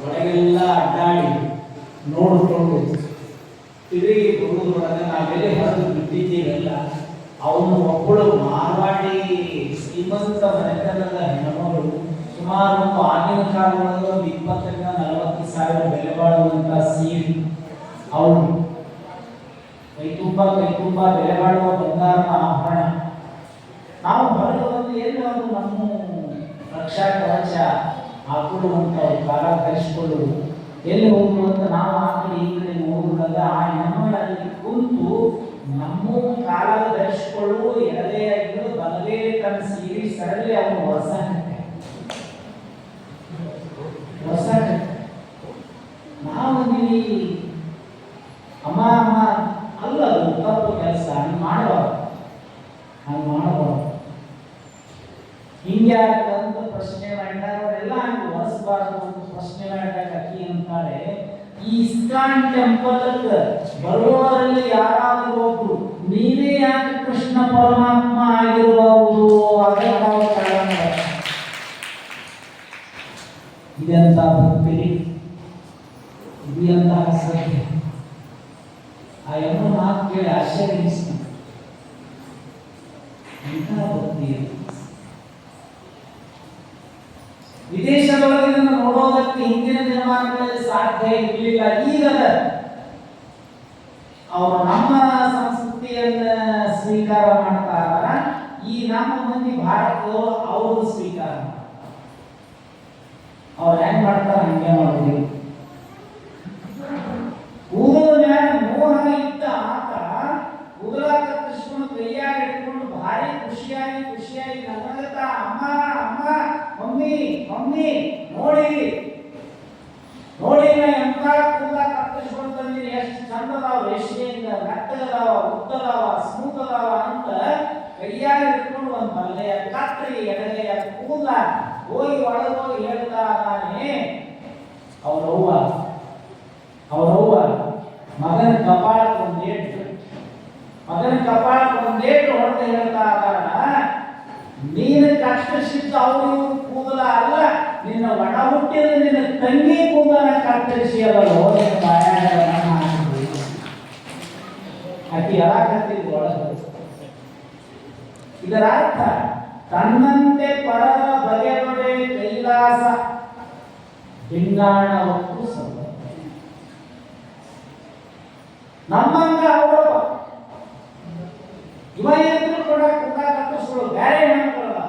ಒಳಗೆಲ್ಲ ಅಡ್ಡಾಡಿ ನೋಡಿಕೊಂಡು ತಿರುಗಿ ಬರುವುದರೊಳಗೆ ನಾವೆಲ್ಲೇ ಹೊರಗೆ ಬಿಟ್ಟಿದ್ದೀವೆಲ್ಲ ಅವನು ಒಬ್ಬಳು ಮಾರ್ವಾಡಿ ಶ್ರೀಮಂತ ಮನೆತನದ ಹೆಣ್ಣುಮಗಳು ಸುಮಾರು ಒಂದು ಆಗಿನ ಕಾಲದಲ್ಲಿ ಒಂದು 20,000-40,000 ಬೆಲೆ ಬಾಳುವಂತ ಸೀರೆ ಅವನು ಕೈ ತುಂಬ ಬೆಲೆ ಬಾಳುವ ಬಂಗಾರದ ಆಭರಣ. ನಾವು ಹೊರಗೆ ಬಂದು ಏನು ಅದು ನಮ್ಮ ರಕ್ಷಾ ಕವಚ ಹಾಕೊಳ್ಳುವಂತ ಕಾಲ ಧರಿಸಿಕೊಳ್ಳುವುದು ಎಲ್ಲಿ ಹೋಗುದು ಅಂತ ನಾವು ಆ ಕಡೆ ಈ ಕಡೆ ನೋಡುವಾಗ ಆ ಹೆಣ್ಣುಗಳಲ್ಲಿ ಕುಂತು ನಮ್ಮ ಕಾಲ ಧರಿಸಿಕೊಳ್ಳುವ ಎಡದೆಯಾಗಿದ್ದು ಬಲದೇ ತನ್ನ ಸೀರೆ ಸಡಲಿ ಅವನು ಹೊಸ ನಾವಂದಿವಿ ಅಮ್ಮ ಅಲ್ಲ ಅದು ತಪ್ಪು ಕೆಲಸ ಹಂಗೆ ಮಾಡಬಾರ್ದು ಹಿಂಗೆ ಅಂತ ಪ್ರಶ್ನೆ ಮಾಡಿದಾರೆಲ್ಲ ಹಂಗೆ ಒರೆಸಬಾರ್ದು ಅಂತ ಪ್ರಶ್ನೆ ಮಾಡಿದಾಗ ಅಕ್ಕಿ ಅಂತಾರೆ ಈ ಇಸ್ಕಾನ್ ಟೆಂಪಲ್ ಬರುವವರಲ್ಲಿ ಯಾರಾದರೂ ಒಬ್ರು ನೀವೇ ಯಾಕೆ ಕೃಷ್ಣ ಪರಮಾತ್ಮ ಆಗಿರಬಹುದು ಇದೆಂತ ಭಕ್ತಿ, ಇದೆಂತಹ ಶ್ರದ್ಧೆ. ಆ ಎಮ್ಮ ಮಾತು ಕೇಳಿ ಆಶ್ಚರ್ಯ ಅನಿಸ್ತು. ಇಂತಹ ಭಕ್ತಿ ವಿದೇಶದೊಳಗೆ ನೋಡೋದಕ್ಕೆ ಹಿಂದಿನ ದಿನಮಾನಗಳಲ್ಲಿ ಸಾಧ್ಯ ಇರಲಿಲ್ಲ. ಈಗ ಅವರು ನಮ್ಮ ಸಂಸ್ಕೃತಿಯನ್ನ ಸ್ವೀಕಾರ ಮಾಡ್ತಾರ. ಈ ನಮ್ಮ ಮಂದಿ ಭಾರತದವರು ಅವರು ಸ್ವೀಕಾರ ಅವ್ರು ಹೆಂಗ್ ಮಾಡ್ತಾರ ಹಂಗೆ ಮಾಡೋದು. ಕೂದಲ ಮ್ಯಾಲ ಮೋಹ ಇದ್ದ ಆತ ಕೂದಲಾಗ ಕೃಷ್ಣ ಕೈಯಾಗ ಇಟ್ಕೊಂಡು ಭಾರಿ ಖುಷಿಯಾಗಿ ನಗನಗತ ಅಮ್ಮ ಮಮ್ಮಿ ನೋಡಿ ಎಂತ ಕೂದಲ ಕತ್ತರಿಸ್ಕೊಂಡು ತಂದಿರಿ, ಎಷ್ಟು ಚಂದ ಅದಾವ, ರೇಷ್ಮೆಯಿಂದ ಮೆತ್ತಗದಾವ, ಉದ್ದದಾವ, ಸ್ಮೂತ್ ಅದಾವ ಅಂತ ಕೈಯಾಗ ಇಟ್ಕೊಂಡು ಒಂದು ಬಲ್ಲೆಯ ಕತ್ತರಿ ಎಡಗೆಯ ಕೂದಲ ಹೋಗಿ ಒಳಗೋಗಿ ಹೇಳ್ತಾ ನಾನೇ ಅವರವ್ವ ಮಗನ ಕಪಾಳಕ್ಕೆ ಒಂದೇಟು ಹೊಡೆದು ಹೇಳ್ತಾ ಇದ್ದಾರ, ನೀನು ಕತ್ತರಿಸಿದ್ದ ಅವರು ಕೂದಲ ಅಲ್ಲ, ನಿನ್ನ ಒಣ ಹುಟ್ಟಿದ ನಿನ್ನ ತಂಗಿ ಕೂದಲ ಕತ್ತರಿಸಿ ಅದಲ್ಲೋ ನಿನ್ನ ಬಾಯಾಗ ಅತಿ ಎಳಕತ್ತಿದ್ದು ಒಳಗೆ. ಇದರ ಅರ್ಥ ತನ್ನಂತೆ ಪರರ ಬಗೆದೊಡೆ ಕೈಲಾಸ ಭಿಂಗಾಣವತ್ತು ಸಮ ನಮ್ಮಂಗ ಅವರು ಇವ ಎದ್ರು ಕೂಡ ಕುಂದ ಕಟ್ಟಿಸ್ಕೊಳ್ಳೋದು ಬೇರೆ ಮಾಡ್ಕೊಳ್ಳಲ್ಲ.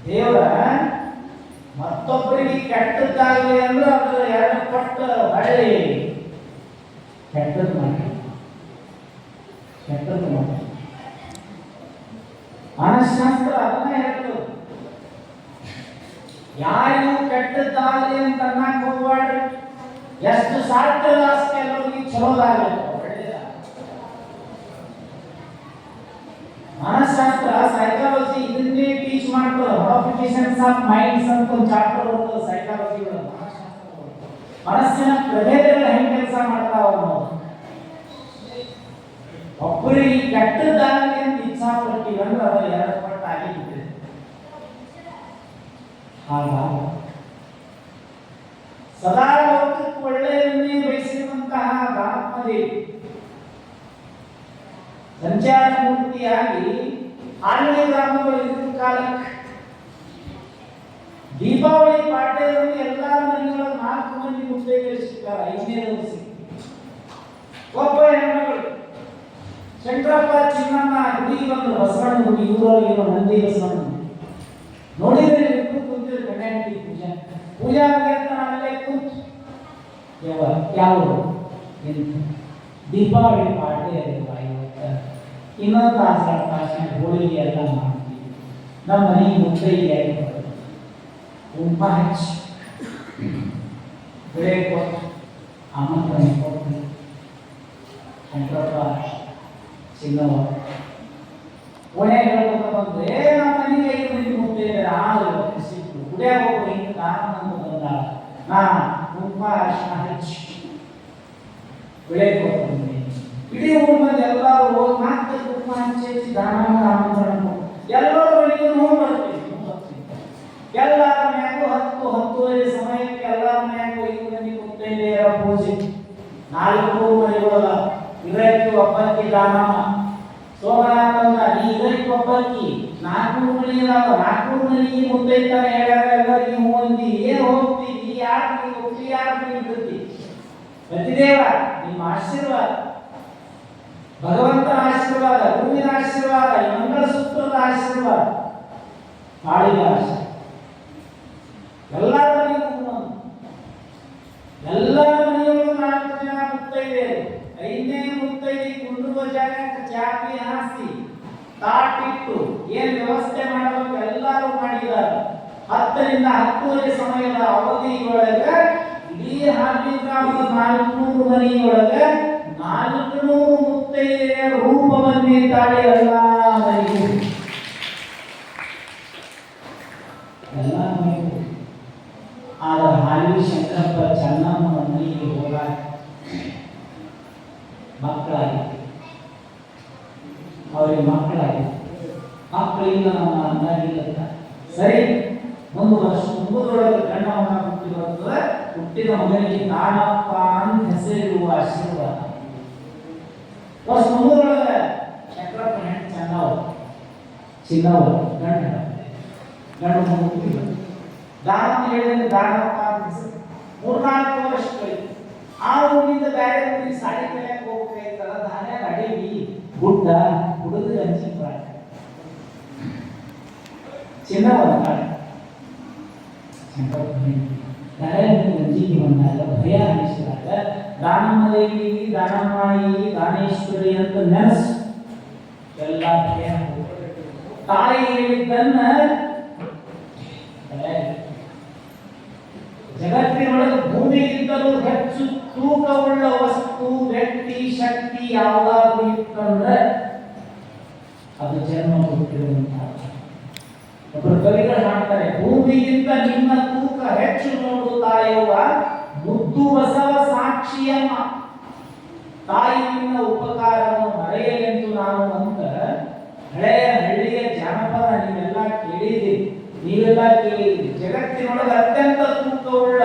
ದೇವರ ಮತ್ತೊಬ್ಬರಿಗೆ ಕೆಟ್ಟದ್ದಾಗಲಿ ಅಂದ್ರೆ ಅದ್ರ 2 ಪಟ್ಟು ಹೊಳ್ಳಿ ಕೆಟ್ಟದ್ದು ಮಾಡಿ ಮನಃಶಾಸ್ತ್ರ ಅದನ್ನ ಹೇಳ್ತದೆ. ಯಾರಿಗೂ ಕೆಟ್ಟದ್ದಾಗಲಿ ಅಂತ ಅನ್ನಕ್ ಹೋಗ್ಬಾರ್ದು. ಎಷ್ಟು ಸಾಧ್ಯ ಅಷ್ಟೇ ಎಲ್ಲರಿಗೆ ಚಲೋದಾಗಲ್ಲ. ಮನಃಶಾಸ್ತ್ರ ಸೈಕಾಲಜಿ ಇದನ್ನೇ ಟೀಚ್ ಮಾಡ್ತಾರೆ. ಮಾಡಿಫಿಕೇಶನ್ಸ್ ಆಫ್ ಮೈಂಡ್ಸ್ ಅಂತ ಒಂದು ಚಾಪ್ಟರ್ ಬರ್ತದೆ ಸೈಕಾಲಜಿ ಒಳಗೆ. ಮನಸ್ಸಿನ ಪ್ರಭೇದಗಳು ಹೆಂಗೆ ಕೆಲಸ ಮಾಡ್ತಾವ ಅನ್ನೋದು. ಒಬ್ಬರಿಗೆ ಕೆಟ್ಟದ್ದಾಗಲಿ ಅಂತ ಇಚ್ಛಾ ಪಡ್ತೀವಿ ಅಂದ್ರೆ ಅದು 2 ಪಟ್ಟು ಆಗಿಬಿಟ್ಟಿದೆ. ಹಾಗಾಗಿ ಸದಾ ಲೋಕಕ್ಕೆ ಒಳ್ಳೆಯದನ್ನೇ ಬಯಸಿರುವಂತಹ ಬ್ರಹ್ಮದೇವಿ ಸಂಚಾರ ಮೂರ್ತಿಯಾಗಿ ಆಳ್ವೆ ಗ್ರಾಮಗಳು ಇದ್ದ ಕಾಲಕ್ಕೆ ದೀಪಾವಳಿ ಪಾಡ್ಯದಲ್ಲಿ ಎಲ್ಲ ಮನೆಗಳ 4 ಮಂದಿ ಮುತ್ತೈದೆಯರು ಸಿಗ್ತಾರೆ. 5ನೇ ದಿವಸ ಒಬ್ಬ ಹೆಣ್ಮಗಳು ಶಂಕರಪ್ಪ ಚಿನ್ನಮ್ಮ ಗುಡಿಗೆ ಬಂದು ಬಸವಣ್ಣ ಗುಡಿ ಊರೊಳಗಿರೋ ನಂದಿ ಬಸವಣ್ಣ ನೋಡಿದ್ರೆ ಕುಂತಿದ್ರು ಕನ್ಯಾಟಿ ಪೂಜಾ ಅಂತ ನಾವೆಲ್ಲ ಕುಂತು ಯಾವ ದೀಪಾವಳಿ ಪಾಡ್ಯ ಇನ್ನೊಂದು ತಾಸು ಹೋಳಿಗೆ ಎಲ್ಲ ಮಾಡ್ತೀವಿ. ನಮ್ಮ ಮನೆಗೆ ಮುತ್ತೈದೆ ಉಂಪ ಹಚ್ಚಿ ಬೆಳೆ ಕೊಟ್ಟು ಆಮಂತ್ರಣ ಕೊಟ್ಟು ಶಂಕರಪ್ಪ ಚಿನ್ನವ ಒಣೆ ಹೇಳ್ಕೊತ ಬಂದ್ರೆ ನಮ್ಮ ಮನೆಗೆ 5 ಮಂದಿ ಮುತ್ತೈದೆ ಸಿಕ್ಕು ಗುಡಿಯಾಗ ಹೋಗಿ ಹಿಂಗೆ ಕಾರಣಂತ ಬಂದಾಳ. ನಾ ಉಂಪ ಅರ್ಶನ ಹಚ್ಚಿ ಬೆಳೆ ಕೊಟ್ಟು ಬಂದೆ. ಇಡೀ ಊರು ಮಂದಿ ಎಲ್ಲರೂ ಹೋಗಿ ಮತ್ತೆ ಉಪ್ಪ ಹಚ್ಚಿ ದಾನ ಆಮಂತ್ರಣ ಕೊಟ್ಟು ಎಲ್ಲರೂ ಮನೆಗೆ ಹೋಗಿ ಬರ್ತೀವಿ. ಎಲ್ಲರ ಮ್ಯಾಗೂ 10-10:30 ಸಮಯ ದಾನಮ್ಮ ಸೋಮನಾಥನ್ನ ನೀರಿಗೆ ಒಬ್ಬಕ್ಕಿ 400 ಮನಿ ಇದಾವ 400 ಮನಿಗೆ ಮುತ್ತೈತಾನೆ ಹೇಳ್ಯಾರ ಎಲ್ಲರಿಗೆ ಹೊಂದಿ ಏನು ಹೋಗ್ತೀವಿ ಯಾರು ನೀವು ಒಪ್ಪಿ ಯಾರು ನಿಂತಿರ್ತಿ ಪತಿದೇವ ನಿಮ್ಮ ಆಶೀರ್ವಾದ ಭಗವಂತನ ಆಶೀರ್ವಾದ ಗುರುವಿನ ಆಶೀರ್ವಾದ ಈ ಮಂಗಳ ಸೂತ್ರದ ಆಶೀರ್ವಾದ ತಾಳಿದ ಆಶೀರ್ವಾದ ಎಲ್ಲರ ಮನೆಯೊಳಗೂ 4 ಜನ ಮುತ್ತೈದೆಯರು 5ನೇ ಮುತ್ತೈದೆ ಕುಂಡ್ರುವ ಜಾಗಕ್ಕೆ ಚಾಪಿ ಹಾಸಿ ತಾಟಿಟ್ಟು ಏನ್ ವ್ಯವಸ್ಥೆ ಮಾಡಬೇಕು ಎಲ್ಲರೂ ಮಾಡಿದ್ದಾರೆ 10 ರಿಂದ 10:30 ಸಮಯದ ಅವಧಿಯೊಳಗೆ ಇಡೀ ಹಾಲಿ ಗ್ರಾಮದ 400 ಮನೆಯೊಳಗೆ 400 ಮುತ್ತೈದೆಯ ರೂಪವನ್ನೇ ತಾಳಿ ಎಲ್ಲ ಮನೆಗೂ ಆಗ ಹಾಲಿ ಶಂಕರಪ್ಪ ಚೆನ್ನಮ್ಮ ಮನೆಗೆ ಹೋಗಾಗ ಮಕ್ಕಳಾಗಿ ಅವರಿಗೆ ಮಕ್ಕಳಾಗಿ ಮಕ್ಕಳಿಂದ ನಮ್ಮ ಅಂದಾಗಿಲ್ಲ ಸರಿ ಒಂದು ವರ್ಷ ಮುಂದೊಳಗೆ ಗಂಡವನ್ನ ಹುಟ್ಟಿ ಬರ್ತದೆ ಹುಟ್ಟಿದ ಮಗನಿಗೆ ನಾಣಪ್ಪ ಅಂತ ಹೆಸರಿರುವ ಆಶೀರ್ವಾದ ವರ್ಷ ಮುಂದೊಳಗೆ ಶಂಕರಪ್ಪ ಹೆಣ್ಣು ಚಿನ್ನವರು ಗಂಡು ಹುಟ್ಟಿ ದಾನ ಹೇಳಿದ್ರೆ ದಾನಪ್ಪ ಅಂತ ಹೆಸರು 3-4 ವರ್ಷ ಕಳಿತು ಆ ಊರಿನಿಂದ ಬೇರೆ ಊರಿಗೆ ಸಾಡಿ ಕಲಿಯಕ್ಕೆ ಹೋಗ್ಬೇಕಾಯ್ತಲ್ಲ ಧಾನ್ಯಾಗ ಅಡವಿ ಗುಡ್ಡ ಹುಡುಗರು ಅಂಚಿನ ಪ್ರಾಣ ಚಿನ್ನವನ್ನ ಅಂಜಿಕೆ ಬಂದಾಗ ಭಯ ಅನಿಸಿದಾಗ ದಾನಮ್ಮ ದೇವಿ ದಾನಮ್ಮಾಯಿ ದಾನೇಶ್ವರಿ ಅಂತ ನೆನಸು ಎಲ್ಲ ಭಯ ತಾಯಿ ಹೇಳಿದ್ದನ್ನ ಜಗತ್ತಿನೊಳಗೆ ಭೂಮಿಗಿಂತಲೂ ಹೆಚ್ಚು ತೂಕವುಳ್ಳ ವಸ್ತು ವ್ಯಕ್ತಿ ಶಕ್ತಿ ಯಾವುದಾದ್ರೂ ಇತ್ತಂದ್ರೆ ಅದು ಜನ್ಮ ಕೊಟ್ಟಿರುವಂತಹ ಒಬ್ಬರು ಕವಿಗಳು ಹಾಡ್ತಾರೆ ಭೂಮಿಗಿಂತ ನಿನ್ನ ತೂಕ ಹೆಚ್ಚು ನೋಡು ತಾಯವ್ವ ಮುದ್ದು ಬಸವ ಸಾಕ್ಷಿಯಮ್ಮ ತಾಯಿ ನಿನ್ನ ಉಪಕಾರವನ್ನು ಮರೆಯಲೆಂದು ನಾನು ಅಂತ ಹಳೆಯ ಹಳ್ಳಿಯ ಜಾನಪದ ನೀವೆಲ್ಲ ಕೇಳಿದ್ರಿ ಜಗತ್ತಿನೊಳಗೆ ಅತ್ಯಂತ ತೂಕವುಳ್ಳ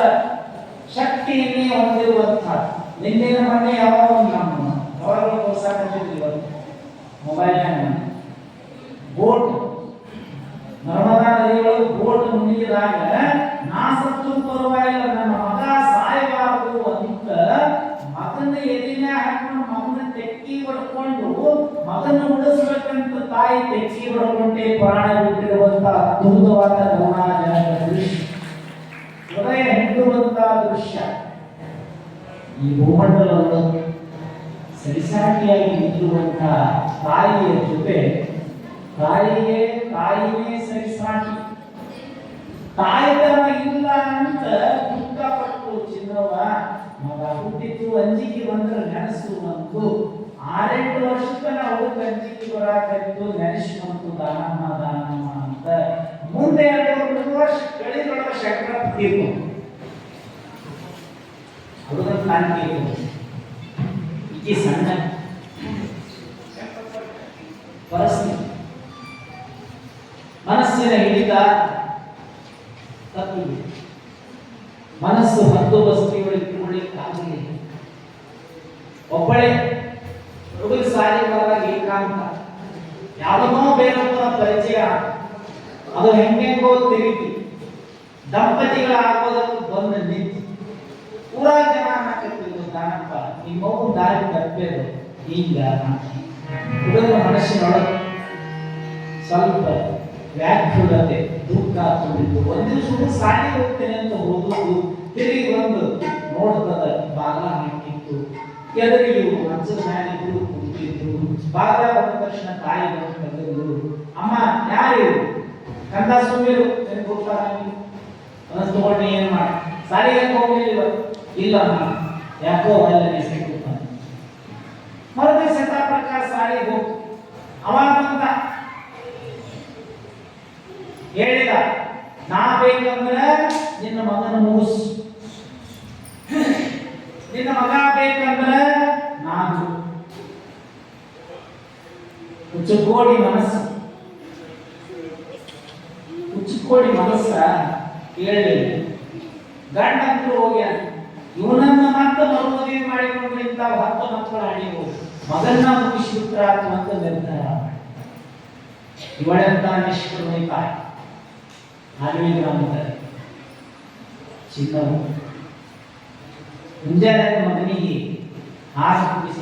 ಶಕ್ತಿಯನ್ನೇ ಹೊಂದಿರುವಂತಹ ನಿನ್ನೆನ ಮೊನ್ನೆ ಯಾವಾಗ ನಮ್ಮ ಅವರನ್ನು ಪ್ರೋತ್ಸಾಹಿಸಿದ್ರು ಮೊಬೈಲ್ ಬೋಟ್ ನರ್ಮದಾ ನದಿಯೊಳಗೆ ಬೋಟ್ ಮುನಿಗಿದಾಗ ನಾ ಸತ್ತು ಪರವಾಗಿಲ್ಲ ನನ್ನ ಮಗ ಸಾಯಬಾರದು ಅಂತ ಮಗನ ಎದಿನ ಹಾಕೊಂಡು ಮಗನ ತೆಕ್ಕಿ ಹೊಡ್ಕೊಂಡು ಮಗನ ಉಳಿಸ್ಬೇಕಂತ ತಾಯಿ ತೆಕ್ಕಿ ಹೊಡ್ಕೊಂಡೆ ಪ್ರಾಣ ಬಿಟ್ಟಿರುವಂತಹ ಅದ್ಭುತವಾದ ಗಮನಾರ್ಹ ದೃಶ್ಯ ಹೃದಯ ಹಿಂಡುವಂತಹ ದೃಶ್ಯ ಈ ಭೂಮಂಡಲವನ್ನು ಸರಿಸಾಟಿಯಾಗಿ ನಿಂತಿರುವಂತಹ ತಾಯಿಯ ಜೊತೆ ತಾಯಿನೇ ಸರಿಸಾಟಿ ತಾಯಿತನ ಇಲ್ಲ ಅಂತ ದುಃಖಪಟ್ಟು ಚಿನ್ನವ್ವ ಮಗ ಹುಟ್ಟಿದ್ದು ಅಂಜಿಕೆ ಬಂದ್ರೆ ನೆನಸು ಅಂತು 6-8 ವರ್ಷಕ್ಕನ ಹುಡುಗ ಅಂಜಿಕೆ ಬರಾಕತ್ತು ನೆನೆಸ್ಕೊಂತು ದಾನಮ್ಮ ಅಂತ ಮುಂದೆ 2 ವರ್ಷ ಕಳೆದೊಳಗ ಶಂಕರಪ್ಪ ತೀರ್ಕೊಂಡು ಹುಡುಗನ ನಾನು ತೀರ್ಕೊಂಡು ಈಕೆ ಸಣ್ಣ ಪರಿಸ್ಥಿತಿ ಮನಸ್ಸಿನ ಹಿಡಿತ ತಪ್ಪು ಮನಸ್ಸು ಹದ್ದು ಬಸ್ತಿಗಳು ಇಟ್ಟುಕೊಳ್ಳಿಕ್ಕೆ ಆಗಲಿಲ್ಲ ಒಬ್ಬಳೇ ಹುಡುಗ ಸಾರಿ ಬರದಾಗ ಏಕಾಂತ ಯಾವುದೋ ಬೇರೊಬ್ಬರ ಪರಿಚಯ ಅದು ಹೆಂಗೆಂಗೋ ತಿರುಗಿ ದಂಪತಿಗಳ ಆಗೋದಕ್ಕೆ ಬಂದು ನಿಂತು ಪೂರಾ ಜನ ಅನ್ನಕತ್ತಿದ್ರು ದಾನಪ್ಪ ನಿಮ್ಮ ಮಗು ದಾರಿ ತಪ್ಪೇದು ಈಗ ಹುಡುಗನ ಮನಸ್ಸಿನೊಳಗೆ ಸ್ವಲ್ಪ ವ್ಯಾಕುಲತೆ ದುಃಖ ತುಂಬಿತ್ತು ಒಂದು ದಿವಸ ಸಾಲಿ ಹೋಗ್ತೇನೆ ಅಂತ ಹೋಗುದು ತಿರುಗಿ ಬಂದು ನೋಡ್ತದ ಬಾಗ ಹಾಕಿತ್ತು ಎದುರಿಗೆ ಮಂಚದ ಮೇಲೆ ಇಬ್ಬರು ಕುಂತಿದ್ರು ಬಾಗ ಬಂದ ತಕ್ಷಣ ತಾಯಿ ಬಂದು ಕರೆದ್ರು ಅಮ್ಮ ಯಾರು ಕಂದ ಸುಮ್ಮಿರು ತಗೊಂಡು ಏನ್ ಮಾಡಿ ಸಾಲಿಗೆ ಹೋಗ್ಲಿಲ್ಲ ಇಲ್ಲ ಯಾಕೋ ಅಲ್ಲ ಮರುದಿವಸ ಪ್ರಕಾರ ಸಾಲಿಗೆ ಹೋಗ್ ಅವಾಗ ಬಂದ ಹೇಳಿದ ನಾ ಬೇಕಂದ್ರೆ ನಿನ್ನ ಮಗನ ಮುಗಿಸು ನಿನ್ನ ಮಗ ಬೇಕಂದ್ರೆ ನಾನು ಹುಚ್ಚುಕೋಡಿ ಮನಸ್ಸ ಕೇಳಿ ಗಂಡಂತರು ಹೋಗ್ಯಾನ ಇವನನ್ನ ಮತ್ತೆ ಮರುಮದುವೆ ಮಾಡಿಕೊಂಡು ಇಂಥ 10 ಮಕ್ಕಳು ಹಣಿಬಹುದು ಮಗನ್ನ ಮುಗಿಸಿಬಿಟ್ರ ಅಂತ ನಿರ್ಧಾರ ಮಾಡಿ ಇವಳೆಂತ ನಿಷ್ಕರ್ಮಿ ತಾಯಿ ಆಲ್ವಿ ಗ್ರಾಮದಲ್ಲಿ ಚಿನ್ನವು ಮುಂಜಾನೆ ಮಗನಿಗೆ ಹಾಲು ಕುಡಿಸಿ